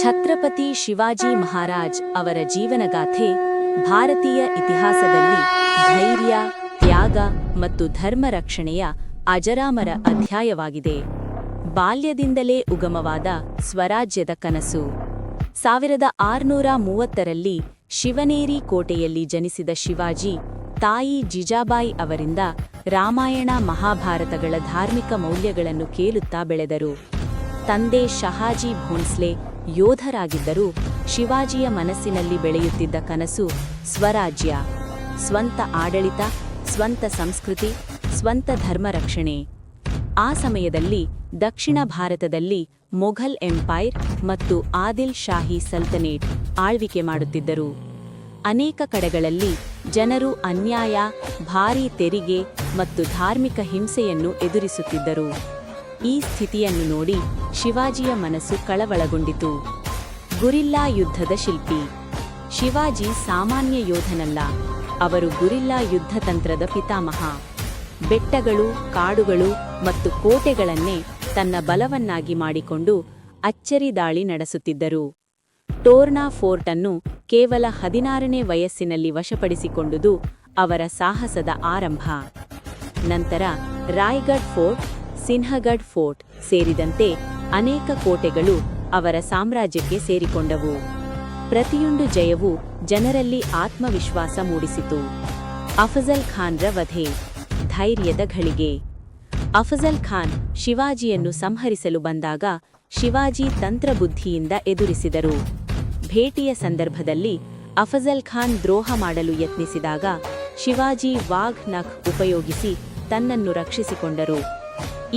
ಛತ್ರಪತಿ ಶಿವಾಜಿ ಮಹಾರಾಜ್ ಅವರ ಜೀವನಗಾಥೆ ಭಾರತೀಯ ಇತಿಹಾಸದಲ್ಲಿ ಧೈರ್ಯ, ತ್ಯಾಗ ಮತ್ತು ಧರ್ಮ ರಕ್ಷಣೆಯ ಅಜರಾಮರ ಅಧ್ಯಾಯವಾಗಿದೆ. ಬಾಲ್ಯದಿಂದಲೇ ಉಗಮವಾದ ಸ್ವರಾಜ್ಯದ ಕನಸು. 1630ರಲ್ಲಿ ಶಿವನೇರಿ ಕೋಟೆಯಲ್ಲಿ ಜನಿಸಿದ ಶಿವಾಜಿ ತಾಯಿ ಜಿಜಾಬಾಯಿ ಅವರಿಂದ ರಾಮಾಯಣ ಮಹಾಭಾರತಗಳ ಧಾರ್ಮಿಕ ಮೌಲ್ಯಗಳನ್ನು ಕೇಳುತ್ತಾ ಬೆಳೆದರು. ತಂದೆ ಶಹಾಜಿ ಭೋಂಸ್ಲೆ ಯೋಧರಾಗಿದ್ದರೂ ಶಿವಾಜಿಯ ಮನಸ್ಸಿನಲ್ಲಿ ಬೆಳೆಯುತ್ತಿದ್ದ ಕನಸು ಸ್ವರಾಜ್ಯ, ಸ್ವಂತ ಆಡಳಿತ, ಸ್ವಂತ ಸಂಸ್ಕೃತಿ, ಸ್ವಂತ ಧರ್ಮ ರಕ್ಷಣೆ. ಆ ಸಮಯದಲ್ಲಿ ದಕ್ಷಿಣ ಭಾರತದಲ್ಲಿ ಮೊಘಲ್ ಎಂಪೈರ್ ಮತ್ತು ಆದಿಲ್ ಶಾಹಿ ಸಲ್ತನೇಟ್ ಆಳ್ವಿಕೆ ಮಾಡುತ್ತಿದ್ದರು. ಅನೇಕ ಕಡೆಗಳಲ್ಲಿ ಜನರು ಅನ್ಯಾಯ, ಭಾರೀ ತೆರಿಗೆ ಮತ್ತು ಧಾರ್ಮಿಕ ಹಿಂಸೆಯನ್ನು ಎದುರಿಸುತ್ತಿದ್ದರು. ಈ ಸ್ಥಿತಿಯನ್ನು ನೋಡಿ ಶಿವಾಜಿಯ ಮನಸ್ಸು ಕಳವಳಗೊಂಡಿತು. ಗುರಿಲ್ಲಾ ಯುದ್ಧದ ಶಿಲ್ಪಿ ಶಿವಾಜಿ ಸಾಮಾನ್ಯ ಯೋಧನಲ್ಲ, ಅವರು ಗುರಿಲ್ಲಾ ಯುದ್ಧ ತಂತ್ರದ ಪಿತಾಮಹ. ಬೆಟ್ಟಗಳು, ಕಾಡುಗಳು ಮತ್ತು ಕೋಟೆಗಳನ್ನೇ ತನ್ನ ಬಲವನ್ನಾಗಿ ಮಾಡಿಕೊಂಡು ಅಚ್ಚರಿ ದಾಳಿ ನಡೆಸುತ್ತಿದ್ದರು. ಟೋರ್ನಾ ಫೋರ್ಟ್ ಅನ್ನು ಕೇವಲ 16ನೇ ವಯಸ್ಸಿನಲ್ಲಿ ವಶಪಡಿಸಿಕೊಂಡುದು ಅವರ ಸಾಹಸದ ಆರಂಭ. ನಂತರ ರಾಯ್ಗಢ್ ಫೋರ್ಟ್, ಸಿನ್ಹಗಢ್ ಫೋರ್ಟ್ ಸೇರಿದಂತೆ ಅನೇಕ ಕೋಟೆಗಳು ಅವರ ಸಾಮ್ರಾಜ್ಯಕ್ಕೆ ಸೇರಿಕೊಂಡವು. ಪ್ರತಿಯೊಂದು ಜಯವೂ ಜನರಲ್ಲಿ ಆತ್ಮವಿಶ್ವಾಸ ಮೂಡಿಸಿತು. ಅಫಜಲ್ ಖಾನ್ರ ವಧೆ, ಧೈರ್ಯದ ಘಳಿಗೆ. ಅಫಜಲ್ ಖಾನ್ ಶಿವಾಜಿಯನ್ನು ಸಂಹರಿಸಲು ಬಂದಾಗ ಶಿವಾಜಿ ತಂತ್ರಬುದ್ಧಿಯಿಂದ ಎದುರಿಸಿದರು. ಭೇಟಿಯ ಸಂದರ್ಭದಲ್ಲಿ ಅಫಜಲ್ ಖಾನ್ ದ್ರೋಹ ಮಾಡಲು ಯತ್ನಿಸಿದಾಗ ಶಿವಾಜಿ ವಾಘ್ ನಖ್ ಉಪಯೋಗಿಸಿ ತನ್ನನ್ನು ರಕ್ಷಿಸಿಕೊಂಡರು.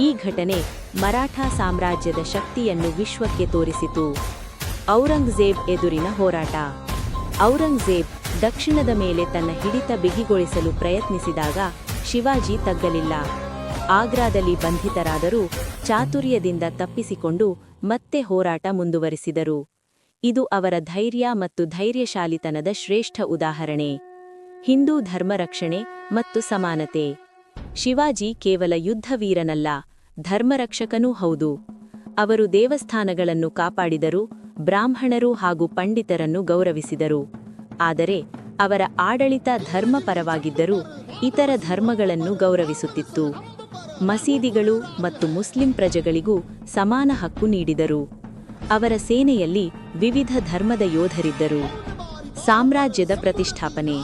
ಈ ಘಟನೆ ಮರಾಠಾ ಸಾಮ್ರಾಜ್ಯದ ಶಕ್ತಿಯನ್ನು ವಿಶ್ವಕ್ಕೆ ತೋರಿಸಿತು. ಔರಂಗಜೇಬ್ ಎದುರಿನ ಹೋರಾಟ. ಔರಂಗಜೇಬ್ ದಕ್ಷಿಣದ ಮೇಲೆ ತನ್ನ ಹಿಡಿತ ಬಿಗಿಗೊಳಿಸಲು ಪ್ರಯತ್ನಿಸಿದಾಗ ಶಿವಾಜಿ ತಗ್ಗಲಿಲ್ಲ. ಆಗ್ರಾದಲ್ಲಿ ಬಂಧಿತರಾದರೂ ಚಾತುರ್ಯದಿಂದ ತಪ್ಪಿಸಿಕೊಂಡು ಮತ್ತೆ ಹೋರಾಟ ಮುಂದುವರಿಸಿದರು. ಇದು ಅವರ ಧೈರ್ಯ ಮತ್ತು ಧೈರ್ಯಶಾಲಿತನದ ಶ್ರೇಷ್ಠ ಉದಾಹರಣೆ. ಹಿಂದೂ ಧರ್ಮ ರಕ್ಷಣೆ ಮತ್ತು ಸಮಾನತೆ. ಶಿವಾಜಿ ಕೇವಲ ಯುದ್ಧವೀರನಲ್ಲ, ಧರ್ಮರಕ್ಷಕನೂ ಹೌದು. ಅವರು ದೇವಸ್ಥಾನಗಳನ್ನು ಕಾಪಾಡಿದರು, ಬ್ರಾಹ್ಮಣರು ಹಾಗೂ ಪಂಡಿತರನ್ನು ಗೌರವಿಸಿದರು. ಆದರೆ ಅವರ ಆಡಳಿತ ಧರ್ಮಪರವಾಗಿದ್ದರೂ ಇತರ ಧರ್ಮಗಳನ್ನು ಗೌರವಿಸುತ್ತಿತ್ತು. ಮಸೀದಿಗಳು ಮತ್ತು ಮುಸ್ಲಿಂ ಪ್ರಜೆಗಳಿಗೂ ಸಮಾನ ಹಕ್ಕು ನೀಡಿದರು. ಅವರ ಸೇನೆಯಲ್ಲಿ ವಿವಿಧ ಧರ್ಮದ ಯೋಧರಿದ್ದರು. ಸಾಮ್ರಾಜ್ಯದ ಪ್ರತಿಷ್ಠಾಪನೆ.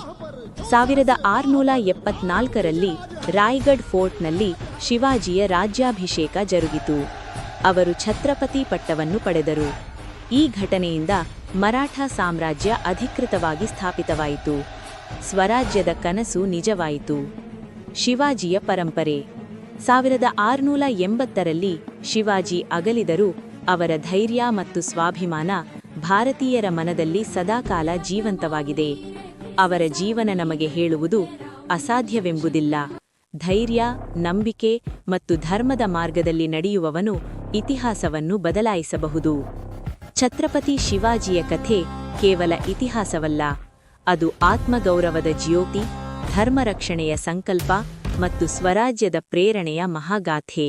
1674ರಲ್ಲಿ ರಾಯ್ಗಢ್ ಫೋರ್ಟ್ನಲ್ಲಿ ಶಿವಾಜಿಯ ರಾಜ್ಯಾಭಿಷೇಕ ಜರುಗಿತು. ಅವರು ಛತ್ರಪತಿ ಪಟ್ಟವನ್ನು ಪಡೆದರು. ಈ ಘಟನೆಯಿಂದ ಮರಾಠಾ ಸಾಮ್ರಾಜ್ಯ ಅಧಿಕೃತವಾಗಿ ಸ್ಥಾಪಿತವಾಯಿತು. ಸ್ವರಾಜ್ಯದ ಕನಸು ನಿಜವಾಯಿತು. ಶಿವಾಜಿಯ ಪರಂಪರೆ. 1680ರಲ್ಲಿ ಶಿವಾಜಿ ಅಗಲಿದರೂ ಅವರ ಧೈರ್ಯ ಮತ್ತು ಸ್ವಾಭಿಮಾನ ಭಾರತೀಯರ ಮನದಲ್ಲಿ ಸದಾಕಾಲ ಜೀವಂತವಾಗಿದೆ. ಅವರ ಜೀವನ ನಮಗೆ ಹೇಳುವುದು ಅಸಾಧ್ಯವೆಂಬುದಿಲ್ಲ. ಧೈರ್ಯ, ನಂಬಿಕೆ ಮತ್ತು ಧರ್ಮದ ಮಾರ್ಗದಲ್ಲಿ ನಡೆಯುವವನು ಇತಿಹಾಸವನ್ನು ಬದಲಾಯಿಸಬಹುದು. ಛತ್ರಪತಿ ಶಿವಾಜಿಯ ಕಥೆ ಕೇವಲ ಇತಿಹಾಸವಲ್ಲ, ಅದು ಆತ್ಮಗೌರವದ ಜ್ಯೋತಿ, ಧರ್ಮರಕ್ಷಣೆಯ ಸಂಕಲ್ಪ ಮತ್ತು ಸ್ವರಾಜ್ಯದ ಪ್ರೇರಣೆಯ ಮಹಾಗಾಥೆ.